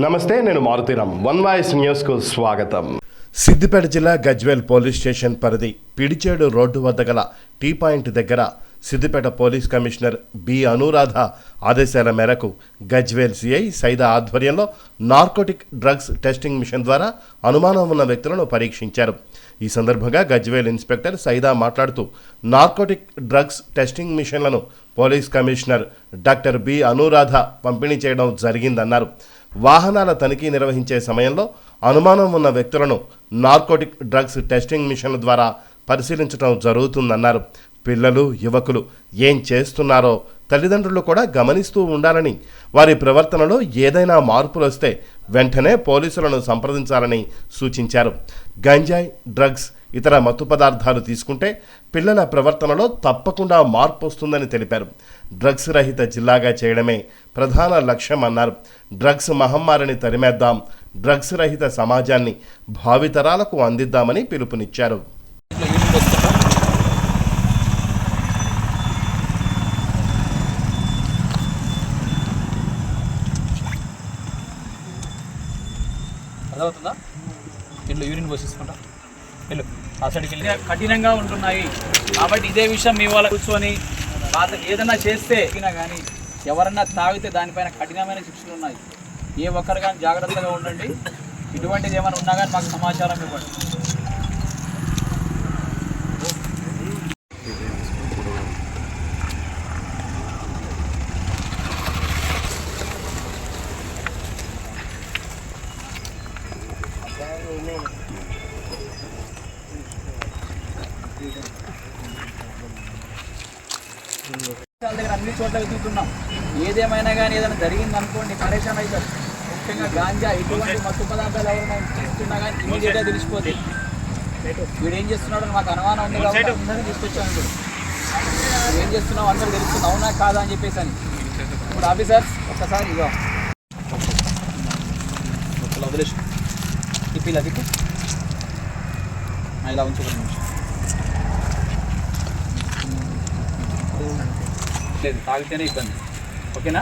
నమస్తే, నేను Maruthi Ram. One voice న్యూస్కు స్వాగతం. సిద్దిపేట జిల్లా గజ్వేల్ పోలీస్ స్టేషన్ పరిధి పిడిచేడు రోడ్డు వద్ద గల టీ పాయింట్ దగ్గర Siddipet police commissioner B Anuradha ఆదేశాల మేరకు గజ్వేల్ సిఐ సైదా ఆధ్వర్యంలో నార్కోటిక్ డ్రగ్స్ టెస్టింగ్ మిషన్ ద్వారా అనుమానం ఉన్న వ్యక్తులను పరీక్షించారు. ఈ సందర్భంగా గజ్వేల్ ఇన్స్పెక్టర్ సైదా మాట్లాడుతూ నార్కోటిక్ డ్రగ్స్ టెస్టింగ్ మిషన్లను police commissioner doctor B Anuradha పంపిణీ చేయడం జరిగిందన్నారు. వాహనాల తనిఖీ నిర్వహించే సమయంలో అనుమానం ఉన్న వ్యక్తులను నార్కోటిక్ డ్రగ్స్ టెస్టింగ్ మిషన్ల ద్వారా పరిశీలించడం జరుగుతుందన్నారు. పిల్లలు, యువకులు ఏం చేస్తున్నారో తల్లిదండ్రులు కూడా గమనిస్తూ ఉండాలని, వారి ప్రవర్తనలో ఏదైనా మార్పులు వస్తే వెంటనే పోలీసులను సంప్రదించాలని సూచించారు. గంజాయి, డ్రగ్స్, ఇతర మత్తు పదార్థాలు తీసుకుంటే పిల్లల ప్రవర్తనలో తప్పకుండా మార్పు వస్తుందని తెలిపారు. డ్రగ్స్ రహిత జిల్లాగా చేయడమే ప్రధాన లక్ష్యం అన్నారు. డ్రగ్స్ మహమ్మారిని తరిమేద్దాం, డ్రగ్స్ రహిత సమాజాన్ని భావితరాలకు అందిద్దామని పిలుపునిచ్చారు. అర్థమవుతుందా? ఇల్లు యూరిన్ పోసేసుకుంటా ఇల్లు ఆ సైడ్కి వెళ్ళి కఠినంగా ఉంటున్నాయి. కాబట్టి ఇదే విషయం మీ వాళ్ళ కూర్చొని వాళ్ళకి ఏదైనా చేస్తే కానీ ఎవరన్నా తాగితే దానిపైన కఠినమైన శిక్షలు ఉన్నాయి. ఏ ఒక్కరు కానీ జాగ్రత్తగా ఉండండి. ఇటువంటిది ఏమైనా ఉన్నా కానీ మాకు సమాచారం ఇవ్వండి. దగ్గర అన్ని చోట్ల వెతుకుతున్నాం. ఏదేమైనా కానీ ఏదైనా జరిగింది అనుకోండి పరేషాన్ అవుతారు. ముఖ్యంగా గాంజా, ఇటువంటి మత్తు పదార్థాలు ఎవరైనా తీసుకున్నా కానీ ఇమీడియట్గా తెలిసిపోతుంది. వీడు ఏం చేస్తున్నాడో మాకు అనుమానం ఉంది కాబట్టి అందరినీ తీసుకొచ్చాను. ఇప్పుడు ఏం చేస్తున్నావు అందరూ తెలుస్తుంది, అవునా కాదా అని చెప్పేసి అని. ఇప్పుడు ఆఫీసర్స్ ఒక్కసారి ఇవ్వ వదిలేసి తిప్పిలా తిప్పి ఇలా ఉంచుకోండి. లేదు, తాగితేనే ఇబ్బంది. ఓకేనా?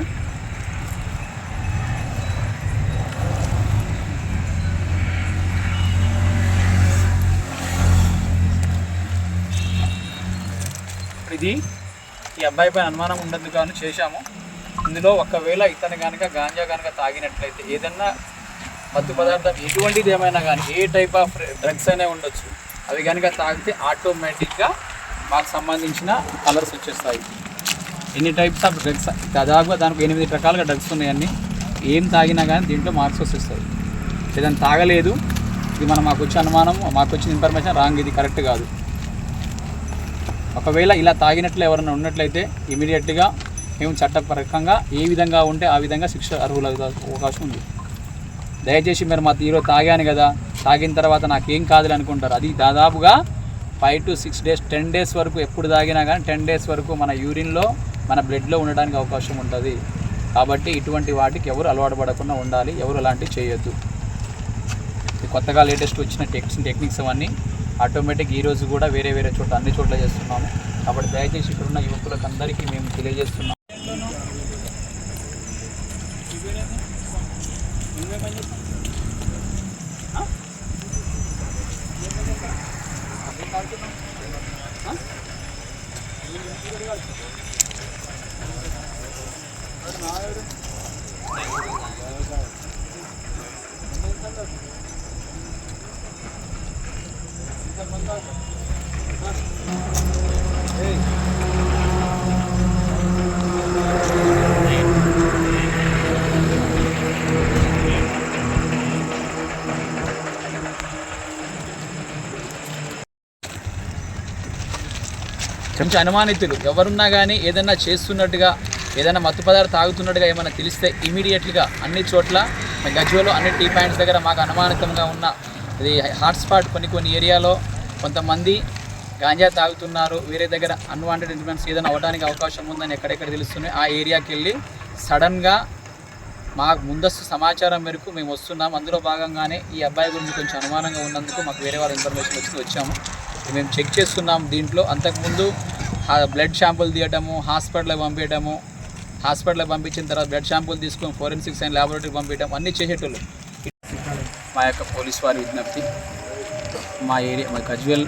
ఇది ఈ అబ్బాయి పైన అనుమానం ఉండదు కానీ చేశాము. ఇందులో ఒకవేళ ఇతను కనుక గాంజా కనుక తాగినట్లయితే ఏదన్నా మత్తు పదార్థం ఎటువంటిది ఏమైనా కానీ ఏ టైప్ ఆఫ్ డ్రగ్స్ అయినా ఉండొచ్చు, అవి కనుక తాగితే ఆటోమేటిక్గా మాకు సంబంధించిన కలర్స్ వచ్చేస్తాయి. ఎన్ని టైప్స్ ఆఫ్ డ్రగ్స్, దాదాపుగా దానికి 8 రకాలుగా డ్రగ్స్ ఉన్నాయన్నీ. ఏం తాగినా కానీ దీంట్లో మార్క్స్ వచ్చేస్తాయి. ఏదైనా తాగలేదు, ఇది మాకు వచ్చే అనుమానం, మాకు వచ్చిన ఇన్ఫర్మేషన్ రాంగ్, ఇది కరెక్ట్ కాదు. ఒకవేళ ఇలా తాగినట్లు ఎవరైనా ఉన్నట్లయితే ఇమీడియట్గా మేము చట్టపరంగా ఏ విధంగా ఉంటే ఆ విధంగా శిక్ష అర్హుల అవకాశం ఉంది. దయచేసి మీరు మా తీరో తాగాను కదా, తాగిన తర్వాత నాకేం కాదులే అనుకుంటారు. అది దాదాపుగా 5 to 6 days 10 days వరకు ఎప్పుడు తాగినా కానీ 10 days వరకు మన యూరిన్లో, మన బ్లడ్లో ఉండడానికి అవకాశం ఉంటుంది. కాబట్టి ఇటువంటి వాటికి ఎవరు అలవాటు పడకుండా ఉండాలి, ఎవరు అలాంటివి చేయొద్దు. కొత్తగా లేటెస్ట్ వచ్చిన టెక్నిక్స్ అవన్నీ ఆటోమేటిక్ ఈరోజు కూడా వేరే వేరే చోట్ల అన్ని చోట్ల చేస్తున్నాము. కాబట్టి దయచేసి ఇక్కడున్న యువకులకు అందరికీ మేము తెలియజేస్తున్నాం. కొంచెం అనుమానితులు ఎవరున్నా కానీ ఏదైనా చేస్తున్నట్టుగా, ఏదైనా మత్తు పదార్థాలు తాగుతున్నట్టుగా ఏమైనా తెలిస్తే ఇమీడియట్గా అన్ని చోట్ల గజ్వేల్లో అన్ని టీ పాయింట్స్ దగ్గర మాకు అనుమానితంగా ఉన్న ఇది హాట్స్పాట్ కొన్ని ఏరియాలో కొంతమంది గాంజా తాగుతున్నారు, వేరే దగ్గర అన్వాంటెడ్ ఇన్ఫ్లుయెన్స్ ఏదైనా అవ్వడానికి అవకాశం ఉందని ఎక్కడెక్కడ తెలుస్తున్నాయి ఆ ఏరియాకి వెళ్ళి సడన్గా మాకు ముందస్తు సమాచారం మేరకు మేము వస్తున్నాం. అందులో భాగంగానే ఈ అబ్బాయి గురించి కొంచెం అనుమానంగా ఉన్నందుకు మాకు వేరే వాళ్ళ ఇన్ఫర్మేషన్ వచ్చాము. మేము చెక్ చేస్తున్నాం. దీంట్లో అంతకుముందు బ్లడ్ శాంపుల్ తీయటము, హాస్పిటల్కి పంపించడము, హాస్పిటల్కి పంపించిన తర్వాత బ్లడ్ శాంపుల్ తీసుకొని ఫోరెన్సిక్స్ అండ్ ల్యాబొరేటరీకి పంపించడం అన్నీ చేసేటోళ్ళు. మా యొక్క పోలీస్ వారి విజ్ఞప్తి, మా గజ్వేల్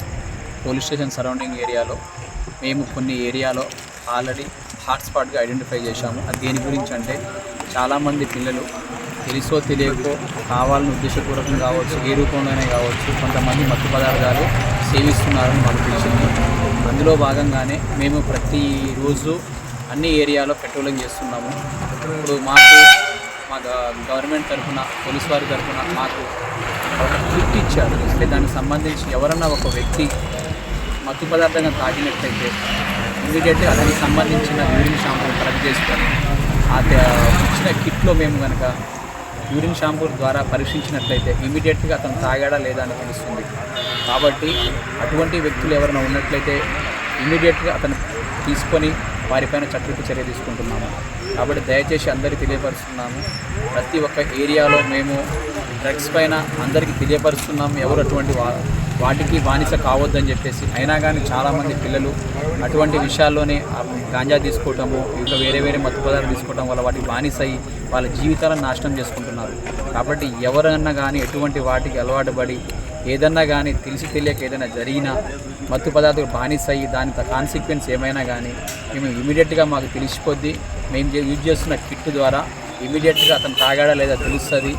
పోలీస్ స్టేషన్ సరౌండింగ్ ఏరియాలో మేము కొన్ని ఏరియాలో ఆల్రెడీ హాట్స్పాట్గా ఐడెంటిఫై చేశాము. అది దేని గురించి అంటే చాలామంది పిల్లలు తెలుసో తెలియకో కావాలని ఉద్దేశపూర్వకంగా కావచ్చు, ఏ రూపంలోనే కావచ్చు, కొంతమంది మత్తు పదార్థాలు సేవిస్తున్నారని మాకు తెలిసింది. అందులో భాగంగానే మేము ప్రతిరోజు అన్ని ఏరియాలో పెట్రోలింగ్ చేస్తున్నాము. ఇప్పుడు మా గవర్నమెంట్ తరఫున, పోలీస్ వారి తరఫున మాకు ఒక కిట్ ఇచ్చారు. అంటే దానికి సంబంధించి ఎవరన్నా ఒక వ్యక్తి మత్తు పదార్థంగా తాగినట్లయితే ఇమీడియట్గా దానికి సంబంధించిన యూరిన్ షాంపూ కలెక్ట్ చేసుకొని ఆ ఇచ్చిన కిట్లో మేము కనుక యూరిన్ షాంపూ ద్వారా పరీక్షించినట్లయితే ఇమీడియట్గా అతను తాగాడా లేదా అని తెలుస్తుంది. కాబట్టి అటువంటి వ్యక్తులు ఎవరైనా ఉన్నట్లయితే ఇమీడియట్గా అతను తీసుకొని వారిపైన చట్టరీత్యా చర్య తీసుకుంటున్నాము. కాబట్టి దయచేసి అందరికీ తెలియపరుస్తున్నాము, ప్రతి ఒక్క ఏరియాలో మేము డ్రగ్స్ పైన అందరికీ తెలియపరుస్తున్నాము, ఎవరు అటువంటి వాటికి బానిస కావద్దని చెప్పేసి. అయినా కానీ చాలామంది పిల్లలు అటువంటి విషయాల్లోనే గాంజా తీసుకోవటము, ఇంకా వేరే వేరే మత్తు పదార్థాలు తీసుకోవటం వల్ల వాటికి బానిస అయ్యి వాళ్ళ జీవితాలను నాశనం చేసుకుంటున్నారు. కాబట్టి ఎవరన్నా కానీ ఎటువంటి వాటికి అలవాటు పడి ఏదన్నా కానీ తెలిసి తెలియక ఏదైనా జరిగినా మత్తు పదార్థాలు బానిస అయ్యి దాని కాన్సిక్వెన్స్ ఏమైనా కానీ మేము ఇమీడియట్గా మాకు తెలిసిపోద్ది. మేము యూజ్ చేస్తున్న కిట్ ద్వారా ఇమీడియట్గా అతను తాగాడా లేదా తెలుస్తుంది,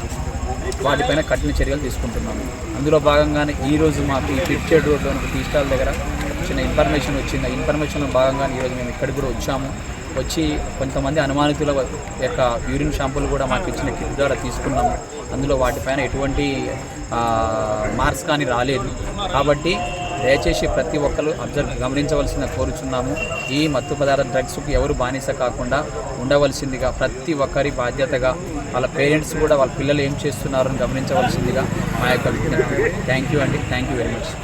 వాటిపైన కఠిన చర్యలు తీసుకుంటున్నాము. అందులో భాగంగానే ఈరోజు మాకు ఈ పిడిచేడు రోడ్లోని టీ స్టాల్ దగ్గర చిన్న ఇన్ఫర్మేషన్ వచ్చింది. ఆ ఇన్ఫర్మేషన్లో భాగంగానే ఈరోజు మేము ఇక్కడికి కూడా వచ్చి కొంతమంది అనుమానితుల యొక్క యూరిన్ షాంపులు కూడా మాకు ఇచ్చిన కిట్ ద్వారా తీసుకున్నాము. అందులో వాటిపైన ఎటువంటి మార్క్స్ కానీ రాలేదు. కాబట్టి దయచేసి ప్రతి ఒక్కరు గమనించవలసిన కోరుచున్నాము. ఈ మత్తు పదార్థ డ్రగ్స్కి ఎవరు బానిస కాకుండా ఉండవలసిందిగా ప్రతి ఒక్కరి బాధ్యతగా వాళ్ళ పేరెంట్స్ కూడా వాళ్ళ పిల్లలు ఏం చేస్తున్నారని గమనించవలసిందిగా మా యొక్క విజ్ఞప్తి. థ్యాంక్ యూ అండి, థ్యాంక్ యూ వెరీ మచ్.